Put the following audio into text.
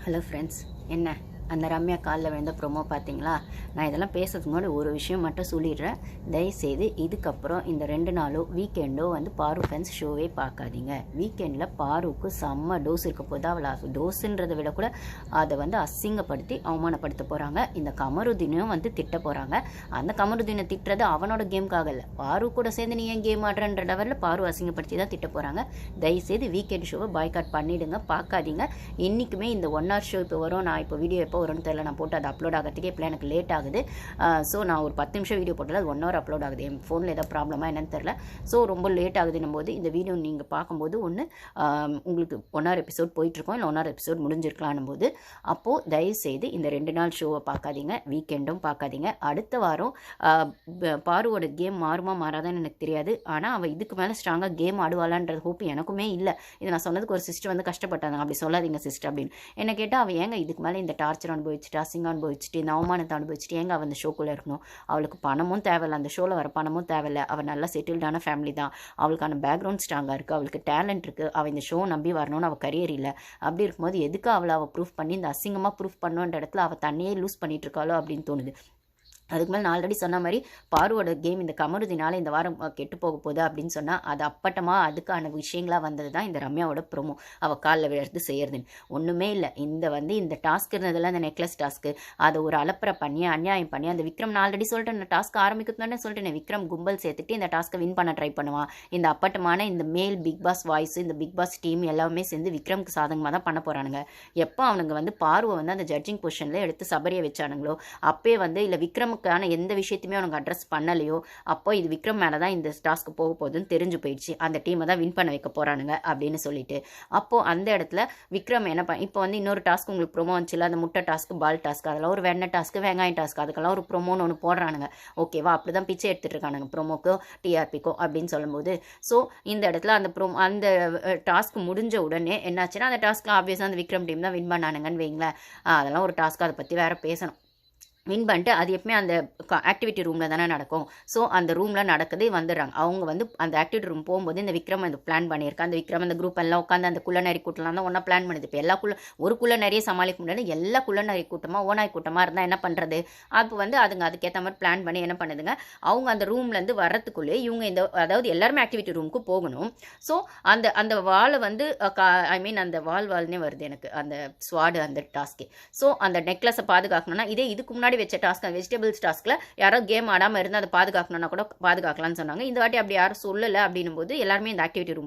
Hello friends, என்ன அந்த ரம்யா காலில் விழுந்த ப்ரோமோ பார்த்தீங்களா? நான் இதெல்லாம் பேசுறதுக்கு முன்னாடி ஒரு விஷயம் மட்டும் சொல்லிடுறேன். தயவுசெய்து இதுக்கப்புறம் இந்த 2 நாளோ வீக்கெண்டோ பாரு ஃபேன்ஸ் ஷோவே பார்க்காதீங்க. வீக்கெண்டில் பாருக்கு செம்ம டோஸ் இருக்க போது. அவளை டோஸுன்றதை விட கூட அதை அசிங்கப்படுத்தி அவமானப்படுத்த போகிறாங்க. இந்த கமருதீனையும் திட்ட போகிறாங்க. அந்த கமருதீனை திட்டுறது அவனோட கேமுக்காக இல்லை, பாரு கூட சேர்ந்து நீ ஏன் கேம் ஆடுறன்ற லெவலில் பாரு அசிங்கப்படுத்தி தான் திட்ட போகிறாங்க. தயவுசெய்து வீக்கெண்ட் ஷோவை பாய்காட் பண்ணிவிடுங்க, பார்க்காதீங்க. இன்றைக்குமே இந்த 1 hour ஷோ இப்போ வரும். நான் இப்போ வீடியோ எப்போ வரும்னு தெரியல, நான் போட்டு அது அப்லோட் ஆகிறதுக்கே இப்போ எனக்கு லேட் ஆகுது. ஸோ நான் ஒரு 10 நிமிஷம் வீடியோ போட்டால் அது 1 hour அப்லோட் ஆகுது. என் ஃபோனில் ஏதாவது ப்ராப்ளமாக என்னன்னு தெரில. ஸோ ரொம்ப லேட் ஆகுதுன்னும் போது இந்த வீடியோ நீங்கள் பார்க்கும்போது உங்களுக்கு 1 hour எபிசோட் போயிட்டுருக்கோம், இல்லை 1 hour எபிசோட் முடிஞ்சிருக்கலான்னும் போது அப்போது தயவுசெய்து இந்த 2 நாள் ஷோவை பார்க்காதீங்க, வீக்கெண்டும் பார்க்காதீங்க. அடுத்த வாரம் பாருவோட கேம் மாறுமா மாறாதான்னு எனக்கு தெரியாது. ஆனால் அவள் இதுக்கு மேலே ஸ்ட்ராங்காக கேம் ஆடுவாளான்றது ஹோப் எனக்குமே இல்லை. இது நான் சொன்னதுக்கு ஒரு சிஸ்டர் கஷ்டப்பட்டாங்க, அப்படி சொல்லாதீங்க சிஸ்டர் அப்படின்னு. என்ன கேட்டால் அவள் ஏங்க இதுக்கு மேலே இந்த டார்ச்சர் அனுபவிச்சுட்டு அசிங்கம் அனுபவிச்சுட்டு இந்த அவமானத்தை அனுபவிச்சுட்டு ஏங்க அவள் அந்த ஷோக்குள்ளே இருக்கணும்? அவளுக்கு பணமும் தேவையில்லை, அந்த ஷோவில் வர பணமும் தேவையில்லை. அவள் நல்லா செட்டில்டான ஃபேமிலி தான், அவளுக்கான பேக்ரவுண்ட் ஸ்ட்ராங்காக இருக்குது, அவளுக்கு டேலண்ட் இருக்குது. அவள் இந்த ஷோ நம்பி வரணும்னு அவள் கரியர் இல்லை. அப்படி இருக்கும்போது எதுக்கு அவள் ப்ரூஃப் பண்ணி இந்த அசிங்கமாக ப்ரூஃப் பண்ணுன்ற இடத்துல அவள் தண்ணியே லூஸ் பண்ணிட்டு இருக்காளோ அப்படின்னு தோணுது. அதுக்கு மேலே நான் ஆல்ரெடி சொன்ன மாதிரி பாருவோட கேம் இந்த கமருதினால இந்த வாரம் கெட்டு போக போகுது அப்படின்னு சொன்னால் அது அப்பட்டமாக அதுக்கான விஷயங்களாக வந்தது தான் இந்த ரம்யாவோட ப்ரோமோ. அவள் காலில் விழுறது செய்யறதுன்னு ஒன்றுமே இல்லை. இந்த டாஸ்க் இருந்ததில் அந்த நெக்லஸ் டாஸ்க்கு அதை ஒரு அலப்பறை பண்ணி அநியாயம் பண்ணி அந்த விக்ரம், நான் ஆல்ரெடி சொல்லிட்டேன் இந்த டாஸ்க் ஆரம்பிக்குதுன்னு சொல்லிட்டேன், விக்ரம் கும்பல் சேர்த்துட்டு இந்த டாஸ்க்கை வின் பண்ண ட்ரை பண்ணுவான். இந்த அப்பட்டமான இந்த மேல் பிக் பாஸ் வாய்ஸ், இந்த பிக் பாஸ் டீம் எல்லாமே சேர்ந்து விக்ரம்க்கு சாதகமாக தான் பண்ண போகிறானுங்க. எப்போ அவனுங்க பாருவை அந்த ஜட்ஜிங் பொசிஷனில் எடுத்து சபரியை வச்சானுங்களோ அப்பே இல்லை விக்ரம் எந்த விஷயத்தையுமே அவனுக்கு அட்ரஸ் பண்ணலையோ அப்போ இது விக்ரம் மேலே தான் இந்த டாஸ்க்கு போக போகுதுன்னு தெரிஞ்சு போயிடுச்சு. அந்த டீமை தான் வின் பண்ண வைக்க போகிறானுங்க அப்படின்னு சொல்லிட்டு அப்போது அந்த இடத்துல விக்ரம் என்ன இப்போ இன்னொரு டாஸ்க் உங்களுக்கு ப்ரோமோ வந்துச்சுல, அந்த முட்டை டாஸ்க்கு, பால் டாஸ்க், அதெல்லாம் ஒரு வெண்ணெய் டாஸ்க்கு, வெங்காயம் டாஸ்க், அதுக்கெல்லாம் ஒரு ப்ரோமோன்னு ஒன்று போடுறானுங்க. ஓகேவா? அப்படி தான் பிச்சை எடுத்துகிட்டு இருக்கானுங்க ப்ரோமோக்கோ டிஆர்பிக்கோ அப்படின்னு சொல்லும்போது. ஸோ இந்த இடத்துல அந்த டாஸ்க் முடிஞ்ச உடனே என்னாச்சுன்னா அந்த டாஸ்க்கில் ஆப்வியஸாக அந்த விக்ரம் டீம் தான் வின் பண்ணானுங்கன்னு வைங்களேன். அதெல்லாம் ஒரு டாஸ்க்கு, அதை பற்றி வேறு பேசணும். வின் பண்ணிட்டு அது எப்பவுமே அந்த ஆக்டிவிட்டி ரூமில் தானே நடக்கும். ஸோ அந்த ரூமில் நடக்குது வந்துடுறாங்க. அவங்க அந்த ஆக்டிவிட்டி ரூம் போகும்போது இந்த விக்ரம் பிளான் பண்ணியிருக்கான். அந்த விக்ரம் அந்த குரூப் எல்லாம் உட்காந்து அந்த குள்ளநரி கூட்டம்லாம் தான் ஒன்றா பிளான் பண்ணுது. இப்போ எல்லா ஒரு குள்ளநரியை சமாளிக்க முடியாது, எல்லா குள்ளநரி கூட்டமாக ஓனாய் கூட்டமாக இருந்தால் என்ன பண்ணுறது? அப்போ அதுங்க அதுக்கேற்ற மாதிரி பிளான் பண்ணி என்ன பண்ணுதுங்க, அவங்க அந்த ரூம்லேருந்து வர்றதுக்குள்ளே இவங்க அதாவது எல்லாருமே ஆக்டிவிட்டி ரூமுக்கு போகணும். ஸோ அந்த வாலை ஐ மீன் அந்த வால்னே வருது எனக்கு அந்த ஸ்வாடு அந்த டாஸ்க்கு. ஸோ அந்த நெக்லஸை பாதுகாக்கணும்னா இதுக்கு முன்னாடி வச்ச டாஸ்க் வெஜிடபிள்ஸ் டாஸ்க்ல யாரோ கேம் ஆடாமல் இருந்தால் அதை பாதுகாக்கணும்னா கூட பாதுகாக்கலாம்னு சொன்னாங்க. இந்த வாட்டி அப்படி யாரும் சொல்லலை அப்படின்னும் போது எல்லாருமே இந்த ஆக்டிவிட்டி ரூம்